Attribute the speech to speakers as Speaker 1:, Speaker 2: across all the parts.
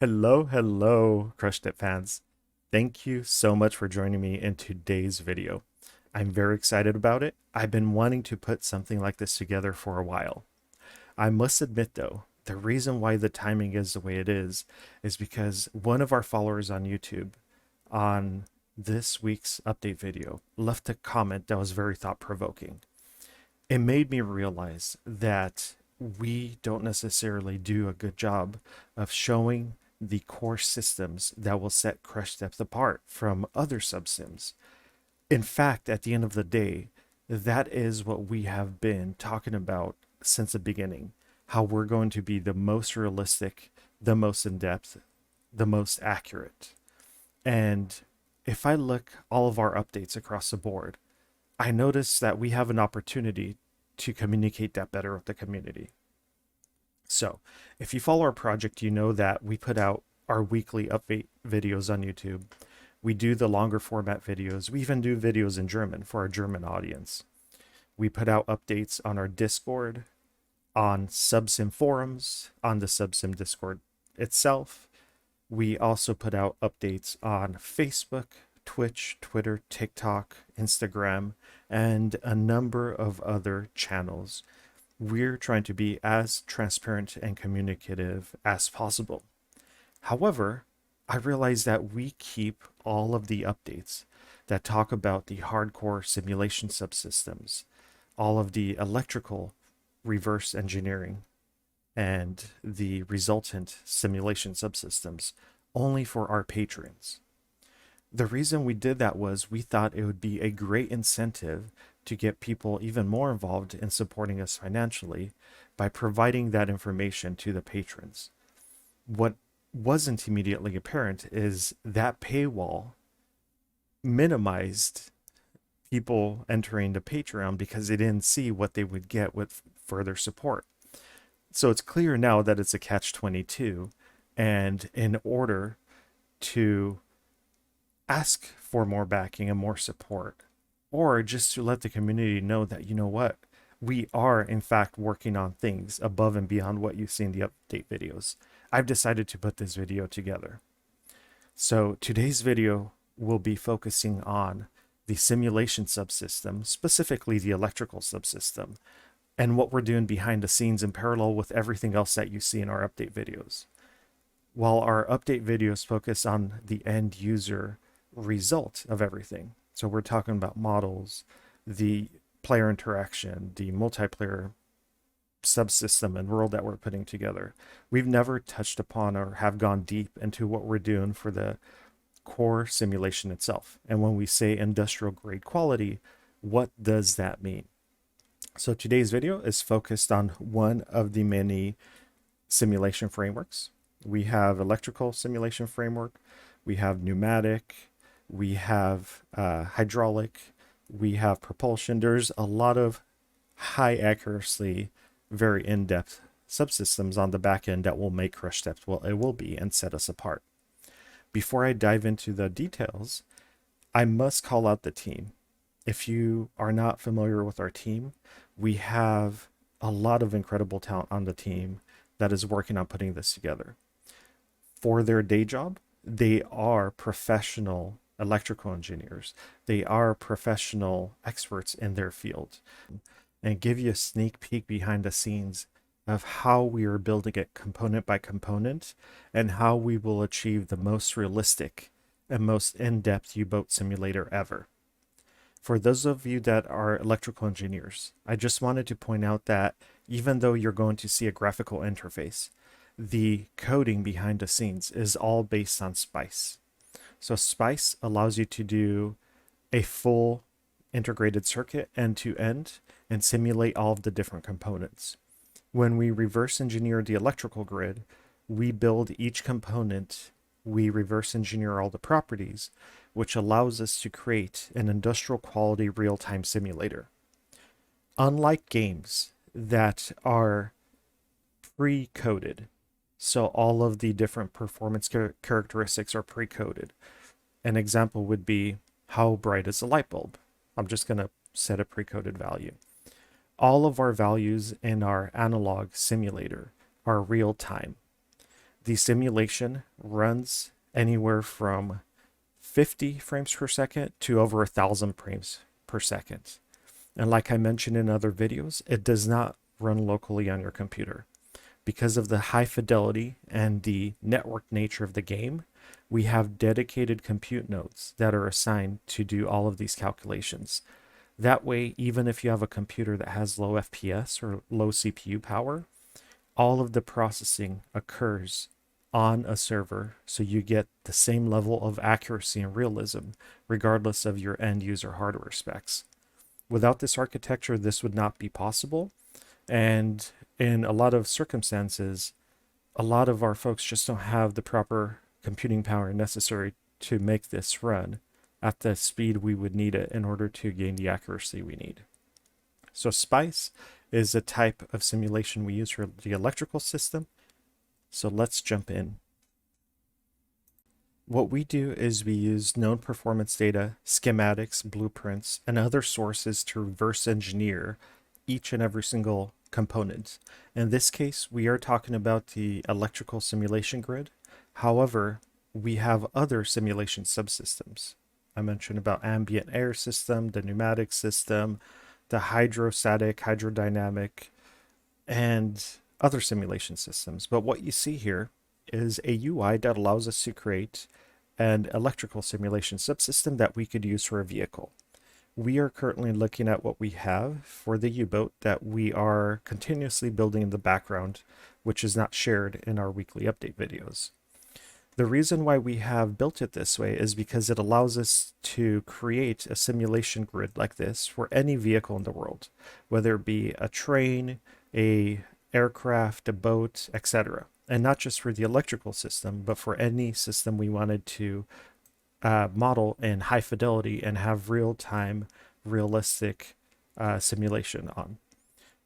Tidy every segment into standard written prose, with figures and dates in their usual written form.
Speaker 1: Hello, Crushed It fans. Thank you so much for joining me in today's video. I'm very excited about it. I've been wanting to put something like this together for a while. I must admit though, the reason why the timing is the way it is because one of our followers on YouTube on this week's update video left a comment that was very thought-provoking. It made me realize that we don't necessarily do a good job of showing the core systems that will set crush depth apart from other subsystems. In fact, at the end of the day, that is what we have been talking about since the beginning. How we're going to be the most realistic, the most in depth, the most accurate. And if I look all of our updates across the board, I notice that we have an opportunity to communicate that better with the community. So, if you follow our project, you know that we put out our weekly update videos on YouTube. We do the longer format videos. We even do videos in German for our German audience. We put out updates on our Discord, on Subsim forums, on the Subsim Discord itself. We also put out updates on Facebook, Twitch, Twitter, TikTok, Instagram, and a number of other channels. We're trying to be as transparent and communicative as possible. However, I realize that we keep all of the updates that talk about the hardcore simulation subsystems, all of the electrical reverse engineering, and the resultant simulation subsystems only for our patrons. The reason we did that was we thought it would be a great incentive to get people even more involved in supporting us financially by providing that information to the patrons. What wasn't immediately apparent is that paywall minimized people entering the Patreon because they didn't see what they would get with further support. So it's clear now that it's a catch-22, and in order to ask for more backing and more support, or just to let the community know that, you know what, we are in fact working on things above and beyond what you see in the update videos, I've decided to put this video together. So today's video will be focusing on the simulation subsystem, specifically the electrical subsystem, and what we're doing behind the scenes in parallel with everything else that you see in our update videos. While our update videos focus on the end user result of everything. So we're talking about models, the player interaction, the multiplayer subsystem and world that we're putting together. We've never touched upon or have gone deep into what we're doing for the core simulation itself. And when we say industrial grade quality, what does that mean? So today's video is focused on one of the many simulation frameworks. We have electrical simulation framework, we have pneumatic, we have hydraulic, we have propulsion. There's a lot of high accuracy, very in-depth subsystems on the back end that will make crush depth what it will be and set us apart. Before I dive into the details, I must call out the team. If you are not familiar with our team, we have a lot of incredible talent on the team that is working on putting this together. For their day job, they are professional electrical engineers. They are professional experts in their field, and give you a sneak peek behind the scenes of how we are building it component by component and how we will achieve the most realistic and most in-depth U-boat simulator ever. For those of you that are electrical engineers, I just wanted to point out that even though you're going to see a graphical interface, the coding behind the scenes is all based on SPICE. So SPICE allows you to do a full integrated circuit end to end and simulate all of the different components. When we reverse engineer the electrical grid, we build each component, we reverse engineer all the properties, which allows us to create an industrial quality real-time simulator. Unlike games that are pre-coded, so all of the different performance characteristics are pre-coded. An example would be, how bright is a light bulb? I'm just going to set a pre-coded value. All of our values in our analog simulator are real time. The simulation runs anywhere from 50 frames per second to over 1,000 frames per second. And like I mentioned in other videos, it does not run locally on your computer. Because of the high fidelity and the network nature of the game, we have dedicated compute nodes that are assigned to do all of these calculations. That way, even if you have a computer that has low FPS or low CPU power, all of the processing occurs on a server, so you get the same level of accuracy and realism regardless of your end user hardware specs. Without this architecture, this would not be possible. And in a lot of circumstances, a lot of our folks just don't have the proper computing power necessary to make this run at the speed we would need it in order to gain the accuracy we need. So SPICE is a type of simulation we use for the electrical system. So let's jump in. What we do is we use known performance data, schematics, blueprints, and other sources to reverse engineer each and every single component. In this case, we are talking about the electrical simulation grid. However, we have other simulation subsystems. I mentioned about ambient air system, the pneumatic system, the hydrostatic, hydrodynamic, and other simulation systems. But what you see here is a UI that allows us to create an electrical simulation subsystem that we could use for a vehicle. We are currently looking at what we have for the U-boat that we are continuously building in the background, which is not shared in our weekly update videos. The reason why we have built it this way is because it allows us to create a simulation grid like this for any vehicle in the world, whether it be a train, a aircraft, a boat, etc. And not just for the electrical system, but for any system we wanted to model in high fidelity and have real-time, realistic simulation on.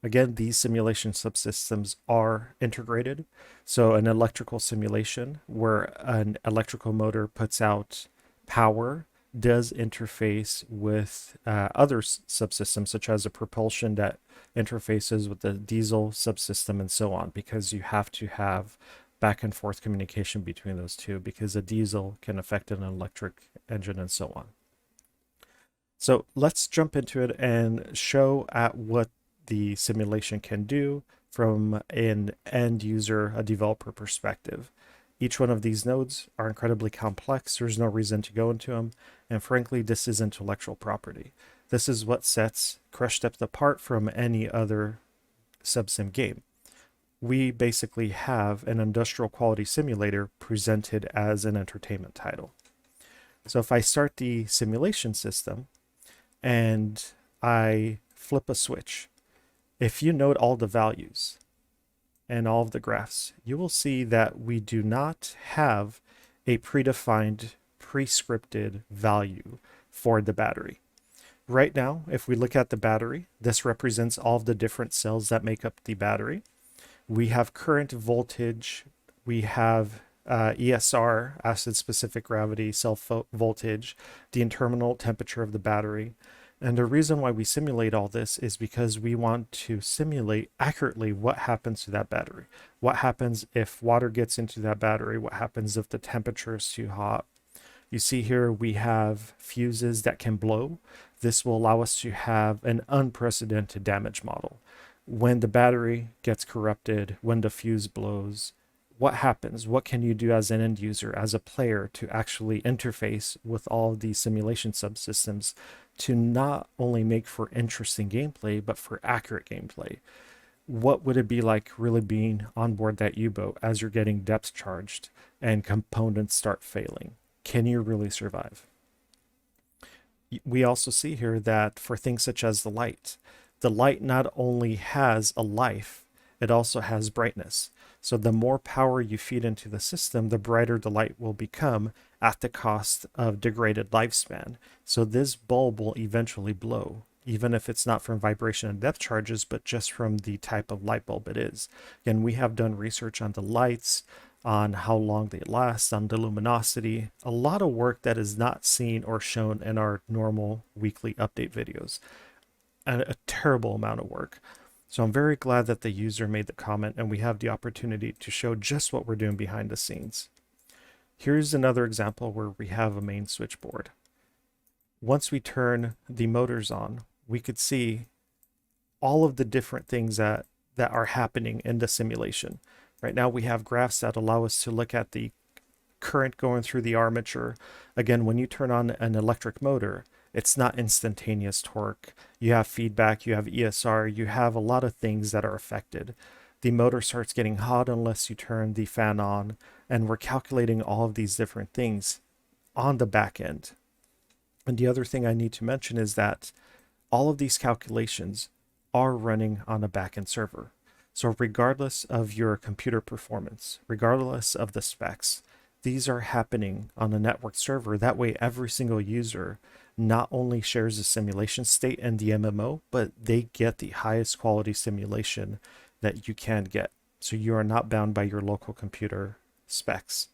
Speaker 1: Again, these simulation subsystems are integrated. So an electrical simulation where an electrical motor puts out power does interface with other subsystems, such as a propulsion that interfaces with the diesel subsystem and so on, because you have to have back and forth communication between those two, because a diesel can affect an electric engine and so on. So let's jump into it and show at what the simulation can do from an end user, a developer perspective. Each one of these nodes are incredibly complex. There's no reason to go into them. And frankly, this is intellectual property. This is what sets Crush Depth apart from any other subsim game. We basically have an industrial quality simulator presented as an entertainment title. So if I start the simulation system and I flip a switch, if you note all the values and all of the graphs, you will see that we do not have a predefined, pre-scripted value for the battery. Right now, if we look at the battery, this represents all of the different cells that make up the battery. We have current voltage, we have ESR, acid specific gravity, self voltage, the internal temperature of the battery. And the reason why we simulate all this is because we want to simulate accurately what happens to that battery. What happens if water gets into that battery? What happens if the temperature is too hot? You see here we have fuses that can blow. This will allow us to have an unprecedented damage model. When the battery gets corrupted, when the fuse blows, what happens? What can you do as an end user, as a player, to actually interface with all of these simulation subsystems to not only make for interesting gameplay, but for accurate gameplay? What would it be like really being on board that U-boat as you're getting depth charged and components start failing? Can you really survive? We also see here that for things such as the light not only has a life, it also has brightness. So the more power you feed into the system, the brighter the light will become at the cost of degraded lifespan. So this bulb will eventually blow, even if it's not from vibration and depth charges, but just from the type of light bulb it is. Again, we have done research on the lights, on how long they last, on the luminosity, a lot of work that is not seen or shown in our normal weekly update videos. A terrible amount of work. So I'm very glad that the user made the comment and we have the opportunity to show just what we're doing behind the scenes. Here's another example where we have a main switchboard. Once we turn the motors on, we could see all of the different things that are happening in the simulation. Right now we have graphs that allow us to look at the current going through the armature. Again, when you turn on an electric motor, it's not instantaneous torque. You have feedback, you have ESR, you have a lot of things that are affected. The motor starts getting hot unless you turn the fan on, and we're calculating all of these different things on the back end. And the other thing I need to mention is that all of these calculations are running on a backend server. So regardless of your computer performance, regardless of the specs, these are happening on a network server. That way, every single user not only shares the simulation state and the MMO, but they get the highest quality simulation that you can get. So you are not bound by your local computer specs.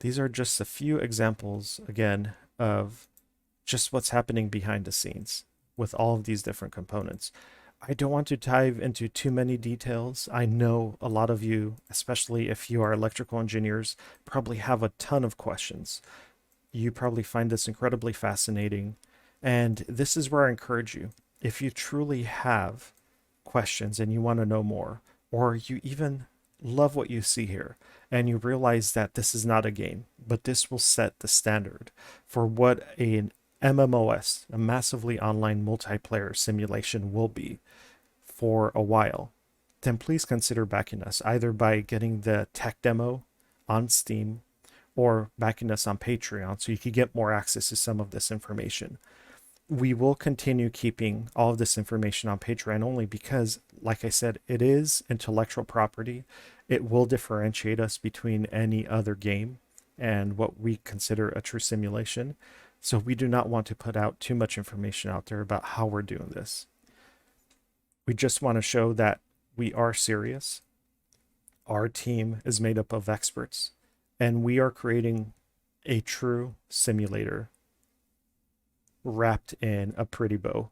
Speaker 1: These are just a few examples, again, of just what's happening behind the scenes with all of these different components. I don't want to dive into too many details. I know a lot of you, especially if you are electrical engineers, probably have a ton of questions. You probably find this incredibly fascinating. And this is where I encourage you. If you truly have questions and you want to know more, or you even love what you see here, and you realize that this is not a game, but this will set the standard for what an MMOS, a massively online multiplayer simulation, will be for a while, then please consider backing us either by getting the tech demo on Steam or backing us on Patreon so you can get more access to some of this information. We will continue keeping all of this information on Patreon only because, like I said, it is intellectual property. It will differentiate us between any other game and what we consider a true simulation. So we do not want to put out too much information out there about how we're doing this. We just want to show that we are serious. Our team is made up of experts, and we are creating a true simulator wrapped in a pretty bow.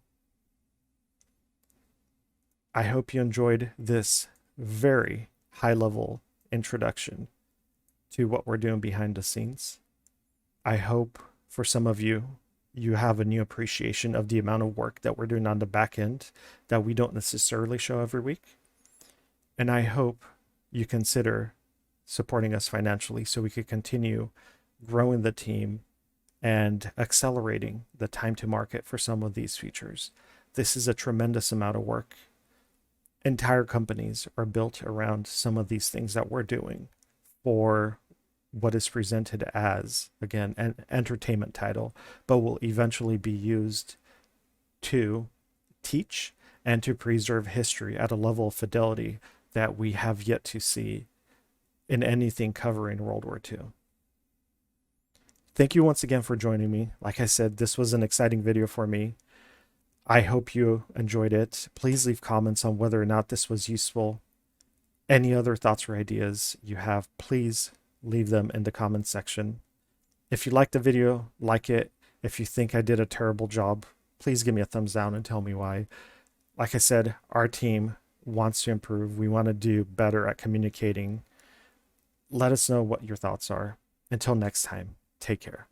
Speaker 1: I hope you enjoyed this very high-level introduction to what we're doing behind the scenes. I hope for some of you, you have a new appreciation of the amount of work that we're doing on the back end that we don't necessarily show every week. And I hope you consider supporting us financially so we could continue growing the team and accelerating the time to market for some of these features. This is a tremendous amount of work. Entire companies are built around some of these things that we're doing for what is presented as, again, an entertainment title, but will eventually be used to teach and to preserve history at a level of fidelity that we have yet to see in anything covering World War II. Thank you once again for joining me. Like I said, this was an exciting video for me. I hope you enjoyed it. Please leave comments on whether or not this was useful. Any other thoughts or ideas you have, please leave them in the comments section. If you liked the video, like it. If you think I did a terrible job, please give me a thumbs down and tell me why. Like I said, our team wants to improve. We want to do better at communicating. Let us know what your thoughts are. Until next time, take care.